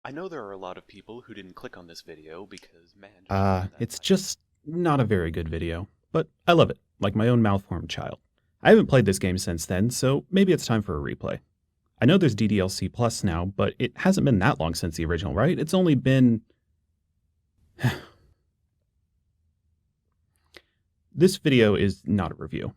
I know there are a lot of people who didn't click on this video because, man, just reading that It's title. just not a very good video, but I love it, like my own malformed child. I haven't played this game since then, so maybe it's time for a replay. I know there's DDLC Plus now, but it hasn't been that long since the original, right? It's only been... This video is not a review.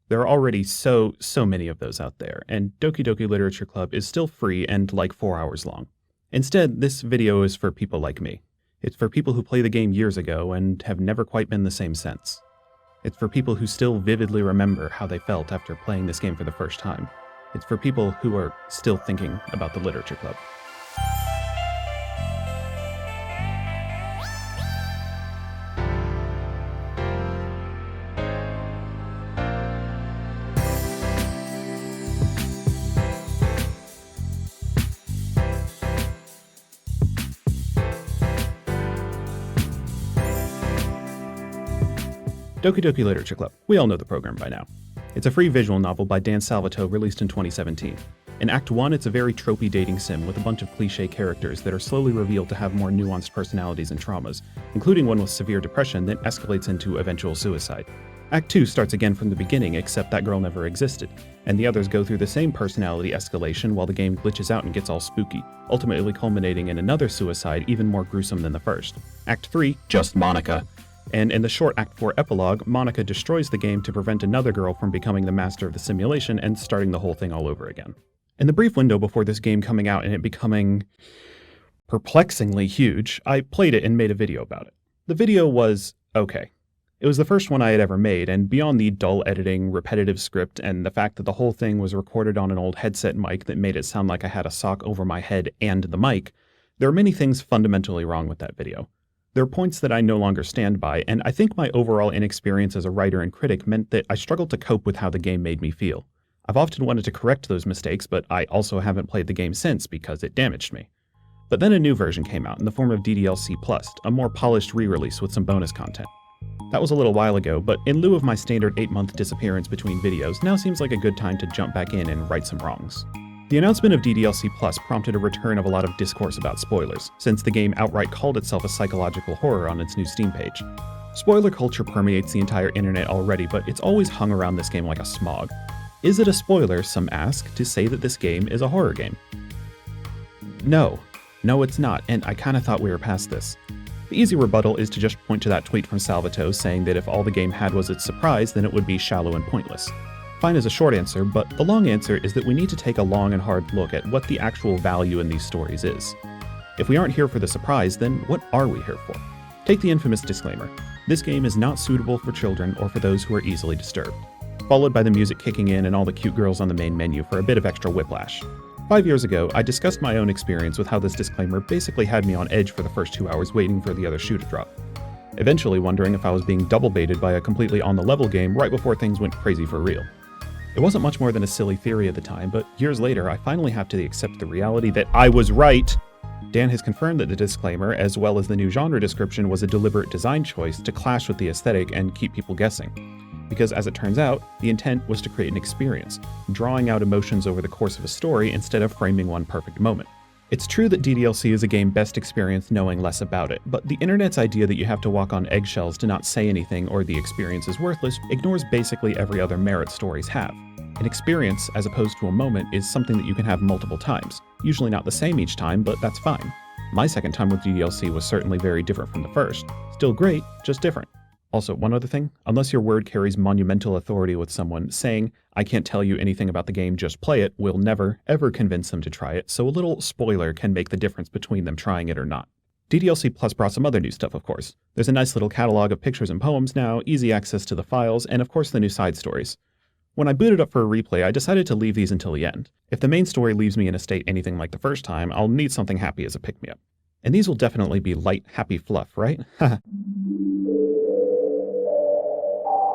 There are already so many of those out there, and Doki Doki Literature Club is still free and like 4 hours long. Instead, this video is for people like me. It's for people who played the game years ago and have never quite been the same since. It's for people who still vividly remember how they felt after playing this game for the first time. It's for people who are still thinking about the Literature Club. Doki Doki Literature Club. We all know the program by now. It's a free visual novel by Dan Salvato released in 2017. In Act 1, it's a very tropey dating sim with a bunch of cliché characters that are slowly revealed to have more nuanced personalities and traumas, including one with severe depression that escalates into eventual suicide. Act 2 starts again from the beginning, except that girl never existed, and the others go through the same personality escalation while the game glitches out and gets all spooky, ultimately culminating in another suicide even more gruesome than the first. Act 3, just Monica. And in the short Act 4 epilogue, Monica destroys the game to prevent another girl from becoming the master of the simulation and starting the whole thing all over again. In the brief window before this game coming out and it becoming perplexingly huge, I played it and made a video about it. The video was okay. It was the first one I had ever made, and beyond the dull editing, repetitive script, and the fact that the whole thing was recorded on an old headset mic that made it sound like I had a sock over my head and the mic, there are many things fundamentally wrong with that video. There are points that I no longer stand by, and I think my overall inexperience as a writer and critic meant that I struggled to cope with how the game made me feel. I've often wanted to correct those mistakes, but I also haven't played the game since because it damaged me. But then a new version came out in the form of DDLC Plus, a more polished re-release with some bonus content. That was a little while ago, but in lieu of my standard 8-month disappearance between videos, now seems like a good time to jump back in and right some wrongs. The announcement of DDLC Plus prompted a return of a lot of discourse about spoilers, since the game outright called itself a psychological horror on its new Steam page. Spoiler culture permeates the entire internet already, but it's always hung around this game like a smog. Is it a spoiler, some ask, to say that this game is a horror game? No. No, it's not, and I kinda thought we were past this. The easy rebuttal is to just point to that tweet from Salvato saying that if all the game had was its surprise, then it would be shallow and pointless. Fine is a short answer, but the long answer is that we need to take a long and hard look at what the actual value in these stories is. If we aren't here for the surprise, then what are we here for? Take the infamous disclaimer. This game is not suitable for children or for those who are easily disturbed. Followed by the music kicking in and all the cute girls on the main menu for a bit of extra whiplash. 5 years ago, I discussed my own experience with how this disclaimer basically had me on edge for the first 2 hours waiting for the other shoe to drop. Eventually wondering if I was being double baited by a completely on-the-level game right before things went crazy for real. It wasn't much more than a silly theory at the time, but years later, I finally have to accept the reality that I was right. Dan has confirmed that the disclaimer, as well as the new genre description, was a deliberate design choice to clash with the aesthetic and keep people guessing. Because as it turns out, the intent was to create an experience, drawing out emotions over the course of a story instead of framing one perfect moment. It's true that DDLC is a game best experienced knowing less about it, but the internet's idea that you have to walk on eggshells to not say anything or the experience is worthless ignores basically every other merit stories have. An experience, as opposed to a moment, is something that you can have multiple times. Usually not the same each time, but that's fine. My second time with DDLC was certainly very different from the first. Still great, just different. Also, one other thing, unless your word carries monumental authority with someone, saying, I can't tell you anything about the game, just play it, will never, ever convince them to try it, so a little spoiler can make the difference between them trying it or not. DDLC Plus brought some other new stuff, of course. There's a nice little catalog of pictures and poems now, easy access to the files, and of course the new side stories. When I booted up for a replay, I decided to leave these until the end. If the main story leaves me in a state anything like the first time, I'll need something happy as a pick-me-up. And these will definitely be light, happy fluff, right? Haha.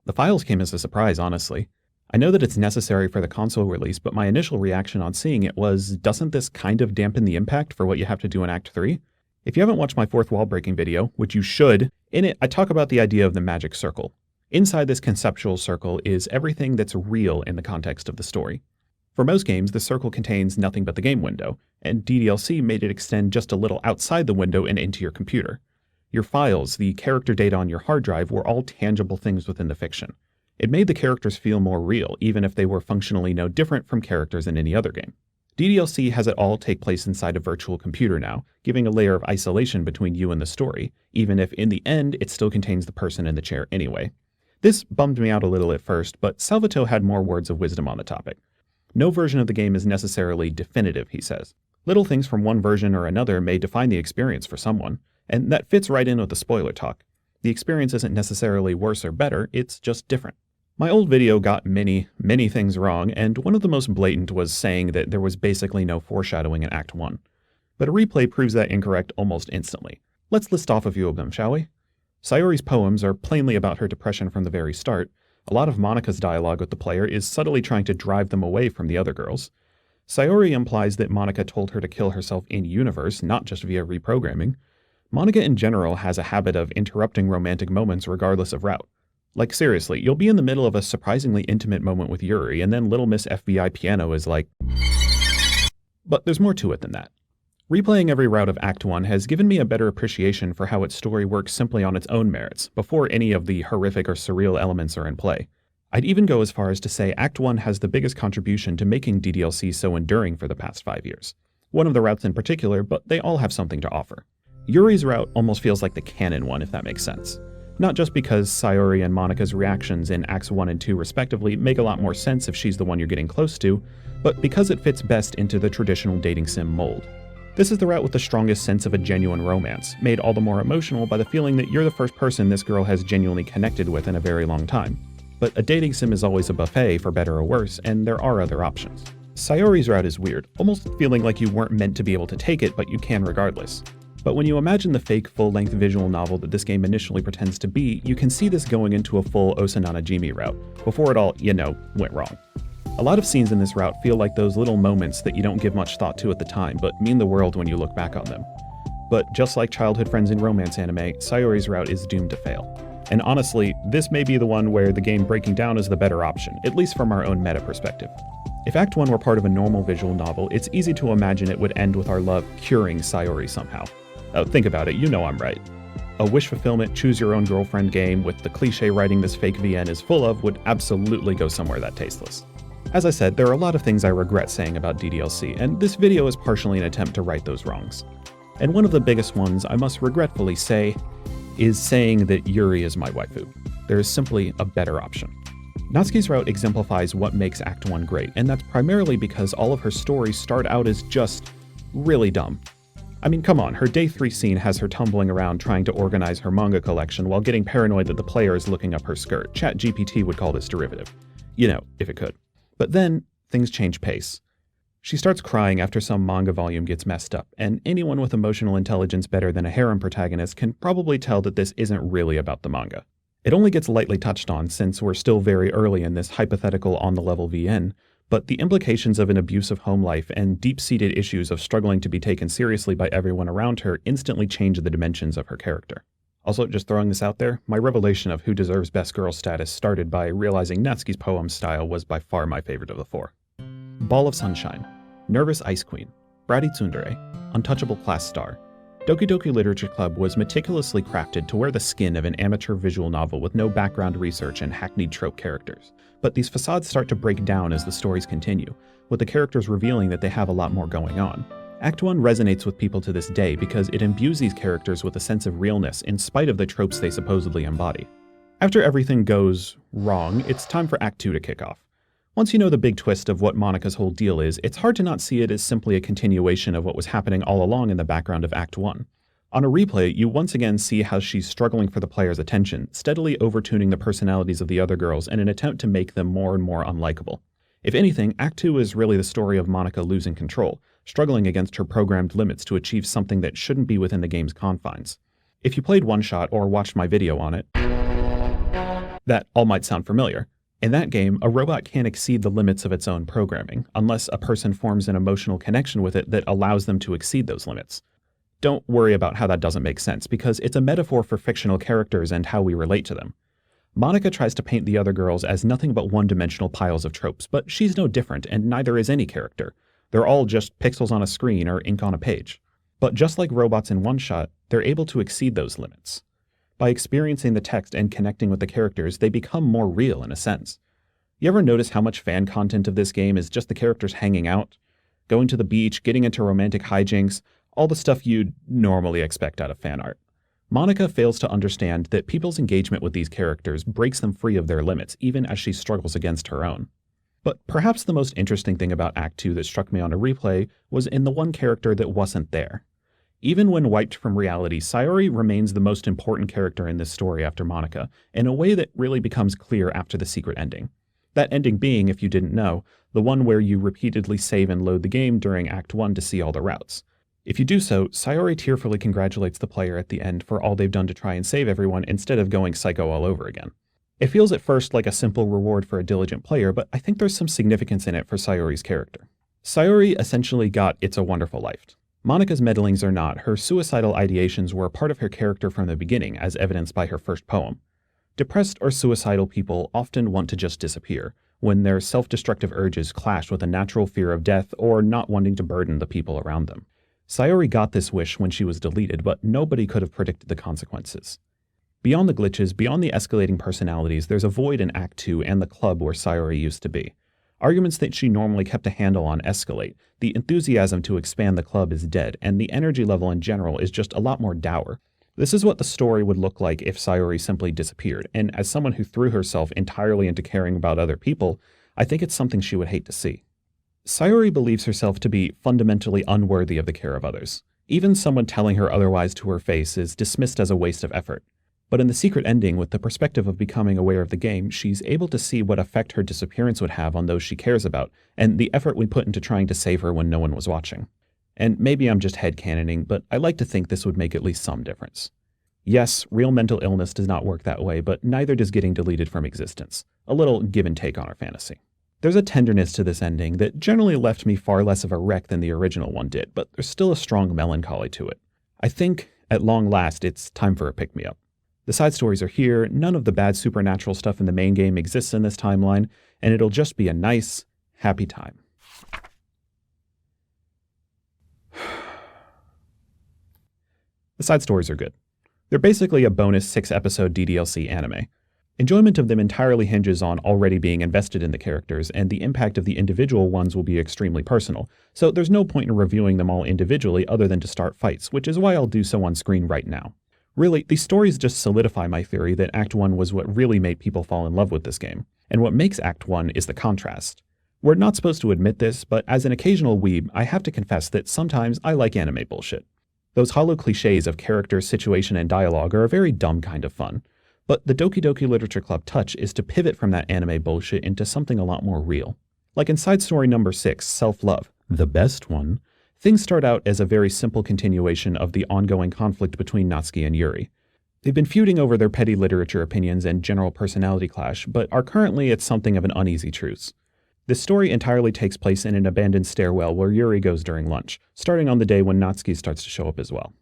The files came as a surprise, honestly. I know that it's necessary for the console release, but my initial reaction on seeing it was, doesn't this kind of dampen the impact for what you have to do in Act 3? If you haven't watched my fourth wall breaking video, which you should, in it I talk about the idea of the magic circle. Inside this conceptual circle is everything that's real in the context of the story. For most games, the circle contains nothing but the game window, and DDLC made it extend just a little outside the window and into your computer. Your files, the character data on your hard drive, were all tangible things within the fiction. It made the characters feel more real, even if they were functionally no different from characters in any other game. DDLC has it all take place inside a virtual computer now, giving a layer of isolation between you and the story, even if in the end it still contains the person in the chair anyway. This bummed me out a little at first, but Salvatore had more words of wisdom on the topic. No version of the game is necessarily definitive, he says. Little things from one version or another may define the experience for someone, and that fits right in with the spoiler talk. The experience isn't necessarily worse or better, it's just different. My old video got many things wrong, and one of the most blatant was saying that there was basically no foreshadowing in Act 1. But a replay proves that incorrect almost instantly. Let's list off a few of them, shall we? Sayori's poems are plainly about her depression from the very start. A lot of Monika's dialogue with the player is subtly trying to drive them away from the other girls. Sayori implies that Monika told her to kill herself in-universe, not just via reprogramming. Monika in general has a habit of interrupting romantic moments regardless of route. Like seriously, you'll be in the middle of a surprisingly intimate moment with Yuri, and then Little Miss FBI Piano is like... But there's more to it than that. Replaying every route of Act 1 has given me a better appreciation for how its story works simply on its own merits, before any of the horrific or surreal elements are in play. I'd even go as far as to say Act 1 has the biggest contribution to making DDLC so enduring for the past 5 years. One of the routes in particular, but they all have something to offer. Yuri's route almost feels like the canon one, if that makes sense. Not just because Sayori and Monika's reactions in Acts 1 and 2 respectively make a lot more sense if she's the one you're getting close to, but because it fits best into the traditional dating sim mold. This is the route with the strongest sense of a genuine romance, made all the more emotional by the feeling that you're the first person this girl has genuinely connected with in a very long time. But a dating sim is always a buffet, for better or worse, and there are other options. Sayori's route is weird, almost feeling like you weren't meant to be able to take it, but you can regardless. But when you imagine the fake full-length visual novel that this game initially pretends to be, you can see this going into a full Osananajimi route, before it all, went wrong. A lot of scenes in this route feel like those little moments that you don't give much thought to at the time, but mean the world when you look back on them. But just like childhood friends in romance anime, Sayori's route is doomed to fail. And honestly, this may be the one where the game breaking down is the better option, at least from our own meta perspective. If Act 1 were part of a normal visual novel, it's easy to imagine it would end with our love curing Sayori somehow. Oh, think about it, you know I'm right. A wish fulfillment, choose your own girlfriend game with the cliche writing this fake VN is full of would absolutely go somewhere that tasteless. As I said, there are a lot of things I regret saying about DDLC, and this video is partially an attempt to right those wrongs. And one of the biggest ones, I must regretfully say, is saying that Yuri is my waifu. There is simply a better option. Natsuki's route exemplifies what makes Act 1 great, and that's primarily because all of her stories start out as just really dumb. I mean, come on, her Day 3 scene has her tumbling around trying to organize her manga collection while getting paranoid that the player is looking up her skirt. ChatGPT would call this derivative. If it could. But then, things change pace. She starts crying after some manga volume gets messed up, and anyone with emotional intelligence better than a harem protagonist can probably tell that this isn't really about the manga. It only gets lightly touched on since we're still very early in this hypothetical on-the-level VN, but the implications of an abusive home life and deep-seated issues of struggling to be taken seriously by everyone around her instantly change the dimensions of her character. Also, just throwing this out there, my revelation of who deserves best girl status started by realizing Natsuki's poem style was by far my favorite of the four. Ball of Sunshine, Nervous Ice Queen, Bratty Tsundere, Untouchable Class Star. Doki Doki Literature Club was meticulously crafted to wear the skin of an amateur visual novel with no background research and hackneyed trope characters. But these facades start to break down as the stories continue, with the characters revealing that they have a lot more going on. Act 1 resonates with people to this day because it imbues these characters with a sense of realness in spite of the tropes they supposedly embody. After everything goes wrong, it's time for Act 2 to kick off. Once you know the big twist of what Monika's whole deal is, it's hard to not see it as simply a continuation of what was happening all along in the background of Act 1. On a replay, you once again see how she's struggling for the player's attention, steadily overtuning the personalities of the other girls in an attempt to make them more and more unlikable. If anything, Act 2 is really the story of Monika losing control, struggling against her programmed limits to achieve something that shouldn't be within the game's confines. If you played One Shot or watched my video on it, that all might sound familiar. In that game, a robot can't exceed the limits of its own programming, unless a person forms an emotional connection with it that allows them to exceed those limits. Don't worry about how that doesn't make sense, because it's a metaphor for fictional characters and how we relate to them. Monica tries to paint the other girls as nothing but one-dimensional piles of tropes, but she's no different, and neither is any character. They're all just pixels on a screen or ink on a page. But just like robots in One Shot, they're able to exceed those limits. By experiencing the text and connecting with the characters, they become more real in a sense. You ever notice how much fan content of this game is just the characters hanging out? Going to the beach, getting into romantic hijinks, all the stuff you'd normally expect out of fan art. Monica fails to understand that people's engagement with these characters breaks them free of their limits, even as she struggles against her own. But perhaps the most interesting thing about Act 2 that struck me on a replay was in the one character that wasn't there. Even when wiped from reality, Sayori remains the most important character in this story after Monica, in a way that really becomes clear after the secret ending. That ending being, if you didn't know, the one where you repeatedly save and load the game during Act 1 to see all the routes. If you do so, Sayori tearfully congratulates the player at the end for all they've done to try and save everyone instead of going psycho all over again. It feels at first like a simple reward for a diligent player, but I think there's some significance in it for Sayori's character. Sayori essentially got It's a Wonderful Life. Monica's meddlings are not, her suicidal ideations were a part of her character from the beginning, as evidenced by her first poem. Depressed or suicidal people often want to just disappear, when their self-destructive urges clash with a natural fear of death or not wanting to burden the people around them. Sayori got this wish when she was deleted, but nobody could have predicted the consequences. Beyond the glitches, beyond the escalating personalities, there's a void in Act 2 and the club where Sayori used to be. Arguments that she normally kept a handle on escalate, the enthusiasm to expand the club is dead, and the energy level in general is just a lot more dour. This is what the story would look like if Sayori simply disappeared, and as someone who threw herself entirely into caring about other people, I think it's something she would hate to see. Sayori believes herself to be fundamentally unworthy of the care of others. Even someone telling her otherwise to her face is dismissed as a waste of effort. But in the secret ending, with the perspective of becoming aware of the game, she's able to see what effect her disappearance would have on those she cares about, and the effort we put into trying to save her when no one was watching. And maybe I'm just headcanoning, but I like to think this would make at least some difference. Yes, real mental illness does not work that way, but neither does getting deleted from existence. A little give and take on our fantasy. There's a tenderness to this ending that generally left me far less of a wreck than the original one did, but there's still a strong melancholy to it. I think, at long last, it's time for a pick-me-up. The side stories are here, none of the bad supernatural stuff in the main game exists in this timeline, and it'll just be a nice, happy time. The side stories are good. They're basically a bonus 6-episode DDLC anime. Enjoyment of them entirely hinges on already being invested in the characters, and the impact of the individual ones will be extremely personal, so there's no point in reviewing them all individually other than to start fights, which is why I'll do so on screen right now. Really, these stories just solidify my theory that Act 1 was what really made people fall in love with this game, and what makes Act 1 is the contrast. We're not supposed to admit this, but as an occasional weeb, I have to confess that sometimes I like anime bullshit. Those hollow cliches of character, situation, and dialogue are a very dumb kind of fun. But the Doki Doki Literature Club touch is to pivot from that anime bullshit into something a lot more real. Like in side story number 6, Self-Love, the best one, things start out as a very simple continuation of the ongoing conflict between Natsuki and Yuri. They've been feuding over their petty literature opinions and general personality clash, but are currently at something of an uneasy truce. This story entirely takes place in an abandoned stairwell where Yuri goes during lunch, starting on the day when Natsuki starts to show up as well.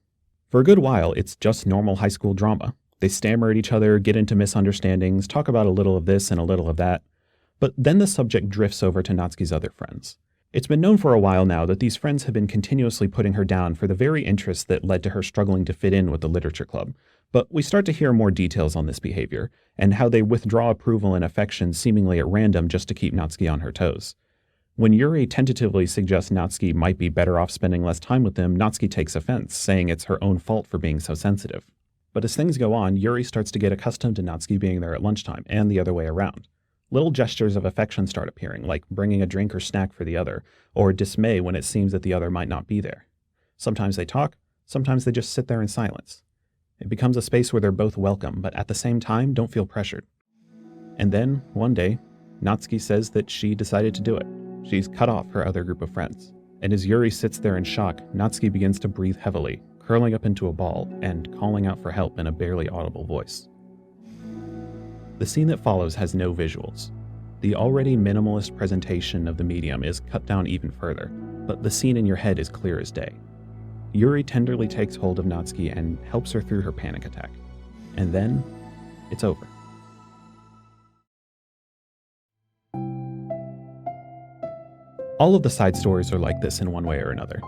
For a good while, it's just normal high school drama. They stammer at each other, get into misunderstandings, talk about a little of this and a little of that. But then the subject drifts over to Natsuki's other friends. It's been known for a while now that these friends have been continuously putting her down for the very interests that led to her struggling to fit in with the literature club. But we start to hear more details on this behavior, and how they withdraw approval and affection seemingly at random just to keep Natsuki on her toes. When Yuri tentatively suggests Natsuki might be better off spending less time with them, Natsuki takes offense, saying it's her own fault for being so sensitive. But as things go on, Yuri starts to get accustomed to Natsuki being there at lunchtime, and the other way around. Little gestures of affection start appearing, like bringing a drink or snack for the other, or dismay when it seems that the other might not be there. Sometimes they talk, sometimes they just sit there in silence. It becomes a space where they're both welcome, but at the same time don't feel pressured. And then, one day, Natsuki says that she decided to do it. She's cut off her other group of friends. And as Yuri sits there in shock, Natsuki begins to breathe heavily, curling up into a ball, and calling out for help in a barely audible voice. The scene that follows has no visuals. The already minimalist presentation of the medium is cut down even further, but the scene in your head is clear as day. Yuri tenderly takes hold of Natsuki and helps her through her panic attack. And then, it's over. All of the side stories are like this in one way or another.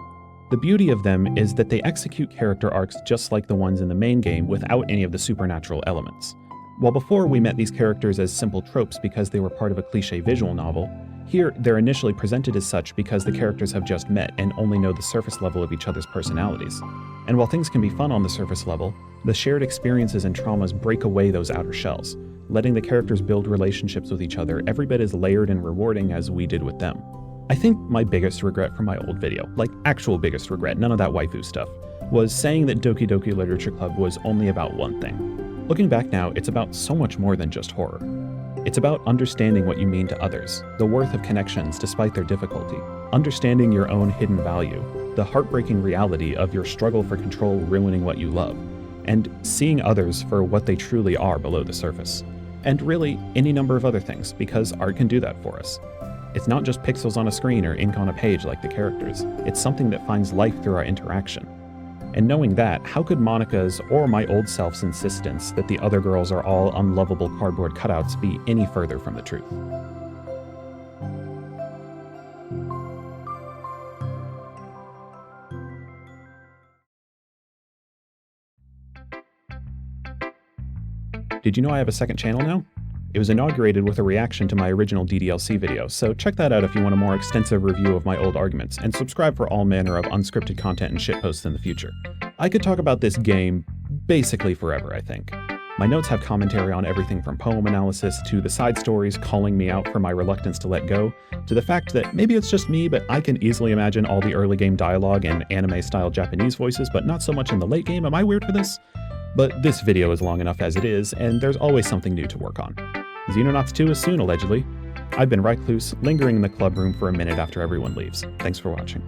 The beauty of them is that they execute character arcs just like the ones in the main game without any of the supernatural elements. While before we met these characters as simple tropes because they were part of a cliché visual novel, here they're initially presented as such because the characters have just met and only know the surface level of each other's personalities. And while things can be fun on the surface level, the shared experiences and traumas break away those outer shells, letting the characters build relationships with each other every bit as layered and rewarding as we did with them. I think my biggest regret from my old video, like actual biggest regret, none of that waifu stuff, was saying that Doki Doki Literature Club was only about one thing. Looking back now, it's about so much more than just horror. It's about understanding what you mean to others, the worth of connections despite their difficulty, understanding your own hidden value, the heartbreaking reality of your struggle for control ruining what you love, and seeing others for what they truly are below the surface. And really, any number of other things, because art can do that for us. It's not just pixels on a screen or ink on a page like the characters, it's something that finds life through our interaction. And knowing that, how could Monica's or my old self's insistence that the other girls are all unlovable cardboard cutouts be any further from the truth? Did you know I have a second channel now? It was inaugurated with a reaction to my original DDLC video, so check that out if you want a more extensive review of my old arguments, and subscribe for all manner of unscripted content and shitposts in the future. I could talk about this game basically forever, I think. My notes have commentary on everything from poem analysis to the side stories calling me out for my reluctance to let go, to the fact that maybe it's just me, but I can easily imagine all the early game dialogue in anime-style Japanese voices, but not so much in the late game. Am I weird for this? But this video is long enough as it is, and there's always something new to work on. Xenonauts 2 is soon, allegedly. I've been Recluse, lingering in the club room for a minute after everyone leaves. Thanks for watching.